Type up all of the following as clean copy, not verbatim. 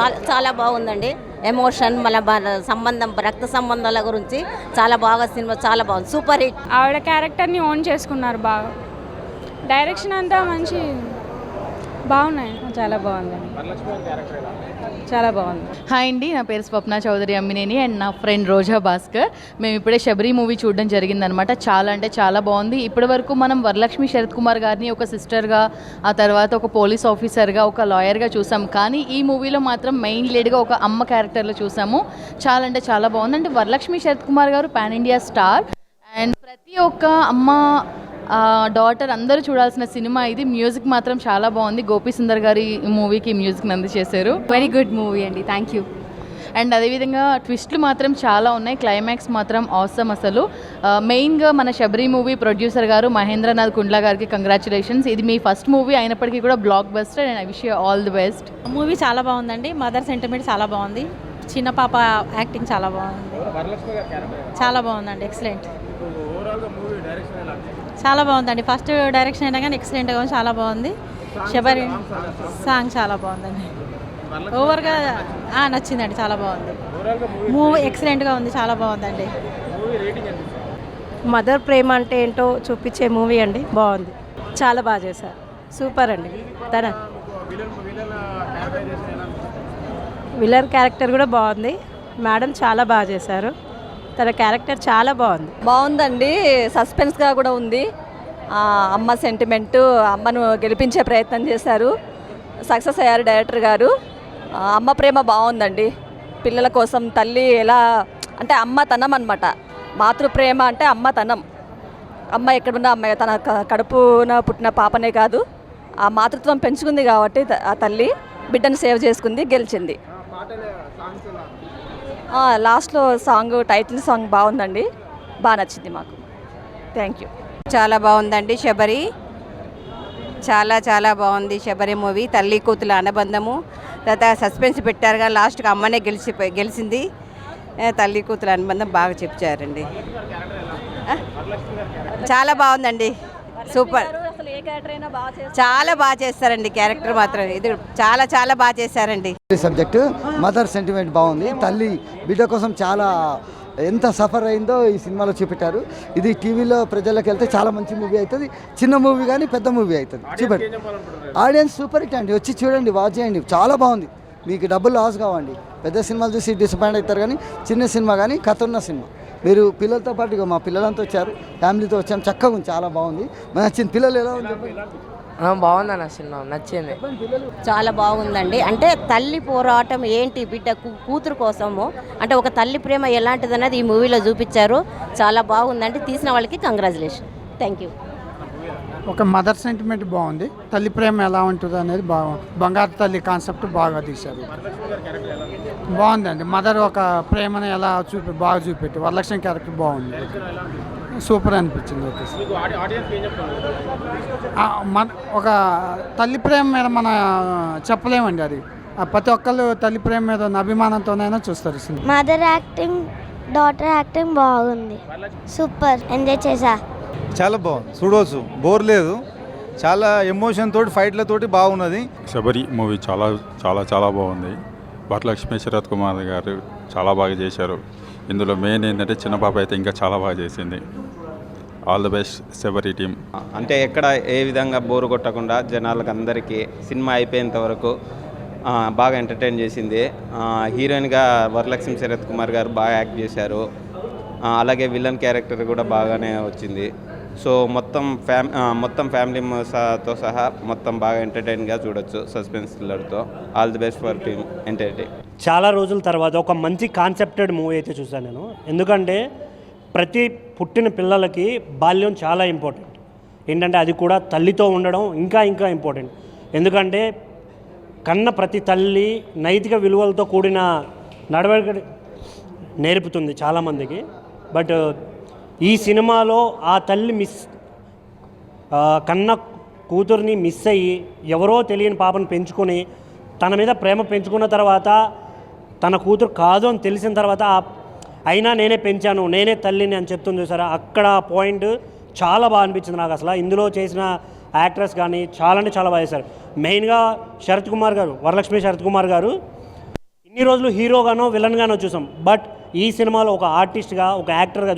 చాలా చాలా బాగుందండి. ఎమోషన్ మన సంబంధం, రక్త సంబంధాల గురించి చాలా బాగా సినిమా, చాలా బాగుంది, సూపర్ హిట్. ఆవిడ క్యారెక్టర్ని ఓన్ చేసుకున్నారు బాగా. డైరెక్షన్ అంతా మంచి బాగున్నాయి. చాలా బాగుంది, చాలా బాగుంది. హాయ్ అండి, నా పేరు స్వప్న చౌదరి అమ్మినేని అండ్ నా ఫ్రెండ్ రోజా భాస్కర్. మేము ఇప్పుడే శబరి మూవీ చూడడం జరిగిందనమాట. చాలా అంటే చాలా బాగుంది. ఇప్పటి వరకు మనం వరలక్ష్మి శరత్ కుమార్ గారిని ఒక సిస్టర్గా, ఆ తర్వాత ఒక పోలీస్ ఆఫీసర్గా, ఒక లాయర్గా చూసాం. కానీ ఈ మూవీలో మాత్రం మెయిన్ లీడ్గా ఒక అమ్మ క్యారెక్టర్లో చూసాము. చాలా అంటే చాలా బాగుంది. అంటే వరలక్ష్మి శరత్ కుమార్ గారు పాన్ ఇండియా స్టార్ అండ్ ప్రతి ఒక్క అమ్మ డాటర్ అందరూ చూడాల్సిన సినిమా ఇది. మ్యూజిక్ మాత్రం చాలా బాగుంది. గోపి సుందర్ గారి మూవీకి మ్యూజిక్ నంది చేశారు. వెరీ గుడ్ మూవీ అండి, థ్యాంక్ యూ. అండ్ అదేవిధంగా ట్విస్ట్లు మాత్రం చాలా ఉన్నాయి. క్లైమాక్స్ మాత్రం ఆసమ్ అసలు. మెయిన్గా మన శబరి మూవీ ప్రొడ్యూసర్ గారు మహేంద్రనాథ్ కుండ్లా గారికి కంగ్రాచులేషన్స్. ఇది మీ ఫస్ట్ మూవీ అయినప్పటికీ కూడా block buster and I wish you all the best. Movie చాలా బాగుందండి. మదర్ సెంటిమెంట్ చాలా బాగుంది. చిన్న పాప యాక్టింగ్ చాలా బాగుంది, చాలా బాగుందండి, ఎక్సలెంట్, చాలా బాగుందండి. ఫస్ట్ డైరెక్షన్ అయినా కానీ ఎక్సలెంట్గా ఉంది, చాలా బాగుంది. శబరి సాంగ్ చాలా బాగుందండి. ఓవర్గా నచ్చిందండి, చాలా బాగుంది. మూవీ ఎక్సలెంట్గా ఉంది, చాలా బాగుందండి. మదర్ ప్రేమ అంటే ఏంటో చూపించే మూవీ అండి, బాగుంది, చాలా బాగా చేశారు, సూపర్ అండి. తన విలన్ క్యారెక్టర్ కూడా బాగుంది. మేడం చాలా బాగా చేశారు, తన క్యారెక్టర్ చాలా బాగుంది. బాగుందండి, సస్పెన్స్గా కూడా ఉంది. అమ్మ సెంటిమెంటు, అమ్మను గెలిపించే ప్రయత్నం చేశారు, సక్సెస్ అయ్యారు డైరెక్టర్ గారు. అమ్మ ప్రేమ బాగుందండి. పిల్లల కోసం తల్లి ఎలా అంటే అమ్మతనం అనమాట. మాతృప్రేమ అంటే అమ్మతనం. అమ్మ ఎక్కడున్న అమ్మాయి, తన కడుపున పుట్టిన పాపనే కాదు, ఆ మాతృత్వం పెంచుకుంది కాబట్టి ఆ తల్లి బిడ్డను సేవ్ చేసుకుంది, గెలిచింది. లాస్ట్లో సాంగ్, టైటిల్ సాంగ్ బాగుందండి, బాగా నచ్చింది మాకు. Thank you. చాలా బాగుందండి శబరి, చాలా చాలా బాగుంది శబరి మూవీ. తల్లి కూతుల అనుబంధము, తర్వాత సస్పెన్స్ పెట్టారుగా లాస్ట్కి అమ్మనే గెలిచింది. తల్లి కూతుల అనుబంధం బాగా చెప్పారండి, చాలా బాగుందండి, సూపర్, చాలా బాగా చేస్తారండి. క్యారెక్టర్ మాత్రం ఇది చాలా చాలా బాగా చేశారండి. సబ్జెక్టు మదర్ సెంటిమెంట్ బాగుంది. తల్లి బిడ్డ కోసం చాలా ఎంత సఫర్ అయిందో ఈ సినిమాలో చూపెట్టారు. ఇది టీవీలో ప్రజలకు వెళ్తే చాలా మంచి మూవీ అవుతుంది. చిన్న మూవీ కానీ పెద్ద మూవీ అవుతుంది. చూపెట్టి ఆడియన్స్ సూపర్ హిట్ అండి, వచ్చి చూడండి, వాచ్ చేయండి, చాలా బాగుంది. మీకు డబ్బులు లాస్ కావండి. పెద్ద సినిమాలు చూసి డిసప్పాయింట్ అవుతారు, కానీ చిన్న సినిమా కానీ కథ ఉన్న సినిమా. మీరు పిల్లలతో పాటు, మా పిల్లలంతా వచ్చారు, ఫ్యామిలీతో వచ్చాము, చక్కగా ఉంది, చాలా బాగుంది, నచ్చింది. పిల్లలు ఎలా ఉంది? బాగుందన్న సినిమా, నచ్చింది, చాలా బాగుందండి. అంటే తల్లి పోరాటం ఏంటి, బిడ్డ కూతురు కోసము, అంటే ఒక తల్లి ప్రేమ ఎలాంటిది అన్నది ఈ మూవీలో చూపించారు. చాలా బాగుందండి. తీసిన వాళ్ళకి కంగ్రాచులేషన్. Thank you. ఒక మదర్ సెంటిమెంట్ బాగుంది, తల్లి ప్రేమ ఎలా ఉంటుంది అనేది బంగారు తల్లి కాన్సెప్ట్ బాగా తీశారు, బాగుందండి. మదర్ ఒక ప్రేమను ఎలా బాగా చూపెట్టి, వరలక్ష్మి క్యారెక్టర్ బాగుంది, సూపర్ అనిపించింది. ఓకే, ఒక తల్లి ప్రేమ మీద మన చెప్పలేమండి, అది ప్రతి ఒక్కళ్ళు తల్లి ప్రేమ మీద ఉన్న అభిమానంతోనైనా చూస్తారు. మదర్ యాక్టింగ్, డాటర్ యాక్టింగ్ బాగుంది, సూపర్, ఎంజాయ్ చేశా. చాలా బాగుంది, చూడవచ్చు, బోర్ లేదు, చాలా ఎమోషన్ తోటి, ఫైట్లతోటి బాగున్నది. శబరి మూవీ చాలా చాలా చాలా బాగుంది. వరలక్ష్మి శరత్ కుమార్ గారు చాలా బాగా చేశారు. ఇందులో మెయిన్ ఏంటంటే చిన్న పాప అయితే ఇంకా చాలా బాగా చేసింది. All the best Sabari team. అంటే ఎక్కడ ఏ విధంగా బోరు కొట్టకుండా జనాలకు అందరికీ సినిమా అయిపోయేంత వరకు బాగా ఎంటర్టైన్ చేసింది. హీరోయిన్గా వరలక్ష్మి శరత్ కుమార్ గారు బాగా యాక్ట్ చేశారు. అలాగే విలన్ క్యారెక్టర్ కూడా బాగానే వచ్చింది. సో మొత్తం ఫ్యామిలీతో సహా మొత్తం బాగా ఎంటర్టైన్గా చూడొచ్చు, సస్పెన్స్ థ్రిల్లర్తో. All the best for team entertain. చాలా రోజుల తర్వాత ఒక మంచి కాన్సెప్టెడ్ మూవీ అయితే చూశాను నేను. ఎందుకంటే ప్రతి పుట్టిన పిల్లలకి బాల్యం చాలా ఇంపార్టెంట్. ఏంటంటే అది కూడా తల్లితో ఉండడం ఇంకా ఇంకా ఇంపార్టెంట్. ఎందుకంటే కన్న ప్రతి తల్లి నైతిక విలువలతో కూడిన నడవడిక నేర్పుతుంది చాలామందికి. బట్ ఈ సినిమాలో ఆ తల్లి కన్న కూతుర్ని మిస్ అయ్యి ఎవరో తెలియని పాపను పెంచుకొని తన మీద ప్రేమ పెంచుకున్న తర్వాత తన కూతురు కాదు అని తెలిసిన తర్వాత అయినా నేనే పెంచాను, నేనే తల్లిని అని చెప్తుంది చూసారా, అక్కడ పాయింట్ చాలా బాగా అనిపించింది నాకు. అసలు ఇందులో చేసిన యాక్ట్రెస్ కానీ చాలా అంటే చాలా బాగా చేశారు. మెయిన్గా శరత్ కుమార్ గారు, వరలక్ష్మి శరత్ కుమార్ గారు ఇన్ని రోజులు హీరోగానో విలన్గానో చూసాం, బట్ ఈ సినిమాలో ఒక ఆర్టిస్ట్గా ఒక యాక్టర్గా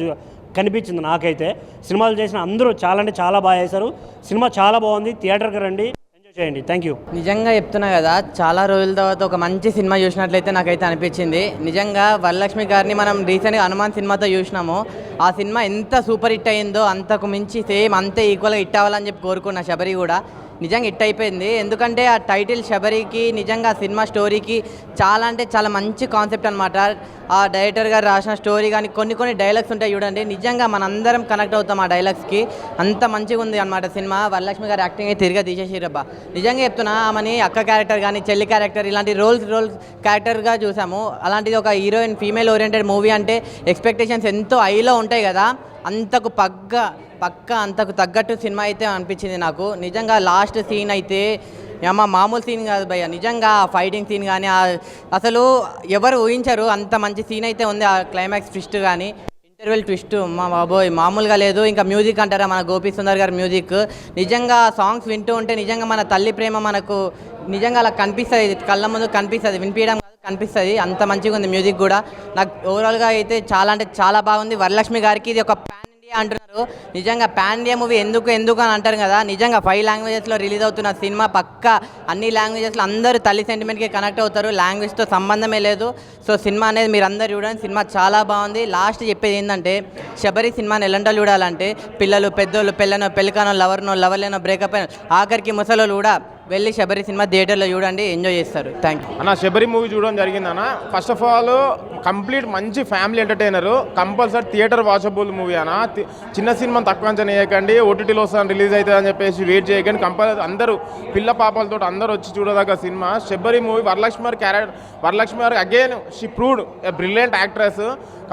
కనిపించింది నాకైతే. సినిమాలు చేసిన అందరూ చాలా అంటే చాలా బాగా చేశారు. సినిమా చాలా బాగుంది, థియేటర్కి రండి, ఎంజాయ్ చేయండి. Thank you. నిజంగా చెప్తున్నా కదా, చాలా రోజుల తర్వాత ఒక మంచి సినిమా చూసినట్లయితే నాకైతే అనిపించింది. నిజంగా వరలక్ష్మి గారిని మనం రీసెంట్గా హనుమాన్ సినిమాతో చూసినాము. ఆ సినిమా ఎంత సూపర్ హిట్ అయ్యిందో అంతకు మించి సేమ్ అంతే ఈక్వల్గా హిట్ అవ్వాలని చెప్పి కోరుకున్నా. శబరి కూడా నిజంగా హిట్ అయిపోయింది. ఎందుకంటే ఆ టైటిల్ శబరికి నిజంగా ఆ సినిమా స్టోరీకి చాలా అంటే చాలా మంచి కాన్సెప్ట్ అనమాట. ఆ డైరెక్టర్ గారు రాసిన స్టోరీ కానీ కొన్ని డైలాగ్స్ ఉంటాయి చూడండి, నిజంగా మనందరం కనెక్ట్ అవుతాం ఆ డైలాగ్స్కి. అంత మంచిగా ఉంది అనమాట సినిమా. వరలక్ష్మి గారు యాక్టింగ్ అయితే తిరిగా తీసేసిరబ్బా. నిజంగా చెప్తున్నా, ఆమెని అక్క క్యారెక్టర్ కానీ చెల్లి క్యారెక్టర్ ఇలాంటి రోల్స్ క్యారెక్టర్గా చూసాము. అలాంటిది ఒక హీరోయిన్ ఫీమేల్ ఓరియంటెడ్ మూవీ అంటే ఎక్స్పెక్టేషన్స్ ఎంతో హైలో ఉంటాయి కదా, అంతకు పక్క అంతకు తగ్గట్టు సినిమా అయితే అనిపించింది నాకు. నిజంగా లాస్ట్ సీన్ అయితే మామూలు సీన్ కాదు భయ్య. నిజంగా ఫైటింగ్ సీన్ కానీ అసలు ఎవరు ఊహించరు అంత మంచి సీన్ అయితే ఉంది. ఆ క్లైమాక్స్ ట్విస్ట్ కానీ ఇంటర్వెల్ ట్విస్ట్ మా బాబోయ్ మామూలుగా లేదు. ఇంకా మ్యూజిక్ అంటారా, మన గోపి సుందర్ గారి మ్యూజిక్. నిజంగా సాంగ్స్ వింటూ ఉంటే నిజంగా మన తల్లి ప్రేమ మనకు నిజంగా అలా కనిపిస్తుంది, కళ్ళ ముందు కనిపిస్తుంది, వినిపించడం కనిపిస్తుంది. అంత మంచిగా ఉంది మ్యూజిక్ కూడా. నాకు ఓవరాల్గా అయితే చాలా అంటే చాలా బాగుంది. వరలక్ష్మి గారికి ఇది ఒక పాన్ ఇండియా అంటున్నారు. నిజంగా పాన్ ఇండియా మూవీ ఎందుకు అని అంటారు కదా, నిజంగా 5 లాంగ్వేజెస్లో రిలీజ్ అవుతున్న సినిమా. పక్క అన్ని లాంగ్వేజెస్లో అందరూ తల్లి సెంటిమెంట్కి కనెక్ట్ అవుతారు, లాంగ్వేజ్తో సంబంధమే లేదు. సో సినిమా అనేది మీరు అందరు చూడండి, సినిమా చాలా బాగుంది. లాస్ట్ చెప్పేది ఏంటంటే, శబరి సినిమాని ఎలాంటి చూడాలంటే పిల్లలు, పెద్దోళ్ళు, పెళ్ళికానో, లవర్లేనో, బ్రేకప్ అయిన ఆఖరికి ముసలోళ్ళు కూడా వెళ్ళి శబరి సినిమా థియేటర్లో చూడండి, ఎంజాయ్ చేస్తారు. థ్యాంక్ యూ అన్న. శబరి మూవీ చూడడం జరిగింది అన్న. ఫస్ట్ ఆఫ్ ఆల్ కంప్లీట్ మంచి family entertainer, compulsory theatre watchable movie అన్న. చిన్న సినిమా తక్కువ అంచనా వేయకండి, ఓటీటీలో వస్తాను రిలీజ్ అవుతుంది అని చెప్పేసి వెయిట్ చేయకండి. కంపల్సరీ అందరూ పిల్ల పాపలతో అందరూ వచ్చి చూడదగ్గ సినిమా శబరి మూవీ. వరలక్ష్మి గారు again she proved a brilliant actress.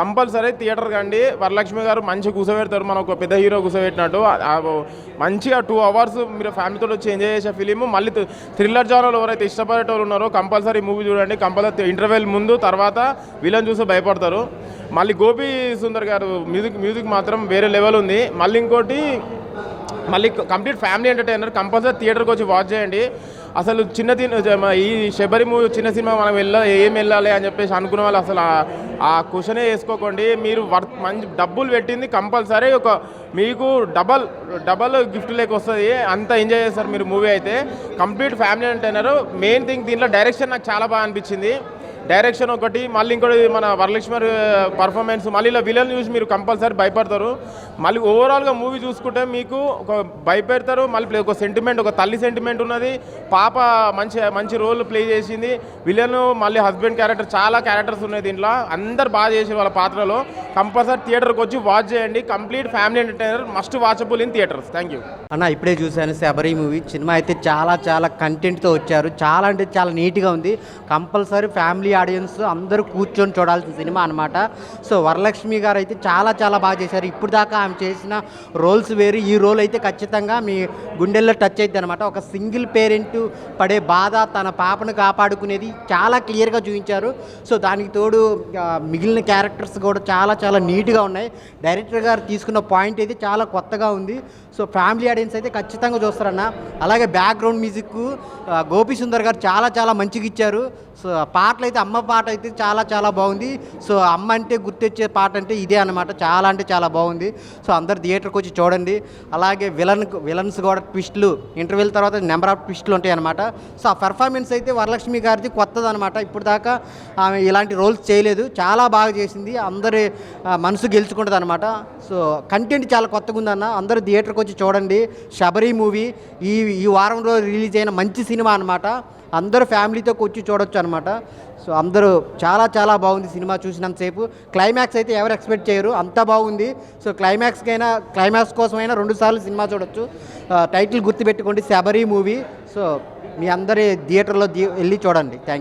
Compulsory theatre కండి. వరలక్ష్మి గారు మంచిగా కూర్చోబెడతారు, మన ఒక పెద్ద హీరో కూర్చోబెట్టినట్టు. మంచిగా 2 hours మీరు ఫ్యామిలీతో వచ్చి ఎంజాయ్ చేసే ఫిలిం. మళ్ళీ థ్రిల్లర్ జానర్లో ఎవరైతే ఇష్టపడేటోళ్ళు ఉన్నారో కంపల్సరీ మూవీ చూడండి. కంపల్సరీ ఇంటర్వెల్ ముందు తర్వాత వీళ్ళని చూసి భయపడతారు. మళ్ళీ గోపి సుందర్ గారు మ్యూజిక్ మాత్రం వేరే లెవెల్ ఉంది. మళ్ళీ కంప్లీట్ ఫ్యామిలీ ఎంటర్టైనర్. కంపల్సరీ థియేటర్కి వచ్చి వాచ్ చేయండి. అసలు ఈ శబరి మూవీ చిన్న సినిమా మనం ఏం వెళ్ళాలి అని చెప్పేసి అనుకున్న వాళ్ళు అసలు ఆ క్వశ్చనే వేసుకోకండి. మీరు మంచి డబ్బులు పెట్టింది కంపల్సరీ మీకు డబల్ గిఫ్ట్ లేక వస్తుంది. అంత ఎంజాయ్ చేస్తారు మీరు మూవీ అయితే. Complete family entertainer. Main thing దీంట్లో డైరెక్షన్ నాకు చాలా బాగా అనిపించింది. డైరెక్షన్ ఒకటి, మళ్ళీ ఇంకోటి మన వరలక్ష్మి పర్ఫార్మెన్స్. మళ్ళీ ఇలా విలన్ చూసి మీరు కంపల్సరీ భయపడతారు. మళ్ళీ ఓవరాల్గా మూవీ చూసుకుంటే మీకు ఒక భయపెడతారు. మళ్ళీ ఒక సెంటిమెంట్, ఒక తల్లి సెంటిమెంట్ ఉన్నది. పాప మంచి రోల్ ప్లే చేసింది. విలన్ మళ్ళీ హస్బెండ్ క్యారెక్టర్, చాలా క్యారెక్టర్స్ ఉన్నాయి దీంట్లో. అందరు బాగా చేసి వాళ్ళ పాత్రలో. కంపల్సరీ థియేటర్కి వచ్చి వాచ్ చేయండి. Complete family entertainer, must watchable in theatres. Thank you అన్న. ఇప్పుడే చూశాను శబరి మూవీ. సినిమా అయితే చాలా కంటెంట్తో వచ్చారు. చాలా అంటే చాలా నీట్గా ఉంది. కంపల్సరీ ఫ్యామిలీ ఆడియన్స్ అందరూ కూర్చొని చూడాల్సిన సినిమా అనమాట. సో వరలక్ష్మి గారు అయితే చాలా బాగా చేశారు. ఇప్పుడు దాకా ఆమె చేసిన రోల్స్ వేరు, ఈ రోల్ అయితే ఖచ్చితంగా మీ గుండెల్లో టచ్ అవుతుంది అనమాట. ఒక సింగిల్ పేరెంట్ పడే బాధ, తన పాపను కాపాడుకునేది చాలా క్లియర్గా చూపించారు. సో దానికి తోడు మిగిలిన క్యారెక్టర్స్ కూడా చాలా నీట్గా ఉన్నాయి. డైరెక్టర్ గారు తీసుకున్న పాయింట్ అయితే చాలా కొత్తగా ఉంది. సో ఫ్యామిలీ ఆడియన్స్ అయితే ఖచ్చితంగా చూస్తారన్న. అలాగే బ్యాక్గ్రౌండ్ మ్యూజిక్ గోపి సుందర్ గారు చాలా మంచిగా ఇచ్చారు. సో పాటలు అయితే అమ్మ పాట అయితే చాలా బాగుంది. సో అమ్మ అంటే గుర్తొచ్చే పాట అంటే ఇదే అనమాట. చాలా అంటే చాలా బాగుంది. సో అందరు థియేటర్కి వచ్చి చూడండి. అలాగే విలన్స్ కూడా ట్విస్టులు, ఇంటర్వ్యూల తర్వాత నెంబర్ ఆఫ్ ట్విస్టులు ఉంటాయి అనమాట. సో ఆ పెర్ఫార్మెన్స్ అయితే వరలక్ష్మి గారిది కొత్తది అనమాట. ఇప్పుడు దాకా ఆమె ఇలాంటి రోల్స్ చేయలేదు, చాలా బాగా చేసింది. అందరి మనసు గెలుచుకుంటుంది అనమాట. సో కంటెంట్ చాలా కొత్తగా ఉందన్న. అందరూ థియేటర్కి వచ్చి చూడండి. శబరి మూవీ ఈ వారంలో రిలీజ్ అయిన మంచి సినిమా అనమాట. అందరూ ఫ్యామిలీతో వచ్చి చూడొచ్చు అనమాట. సో అందరూ చాలా బాగుంది సినిమా చూసినంతసేపు. క్లైమాక్స్ అయితే ఎవరు ఎక్స్పెక్ట్ చేయరు, అంత బాగుంది. సో క్లైమాక్స్ కోసమైనా 2 సార్లు సినిమా చూడొచ్చు. టైటిల్ గుర్తుపెట్టుకోండి, శబరి మూవీ. సో మీ అందరి థియేటర్లో వెళ్ళి చూడండి. Thank you.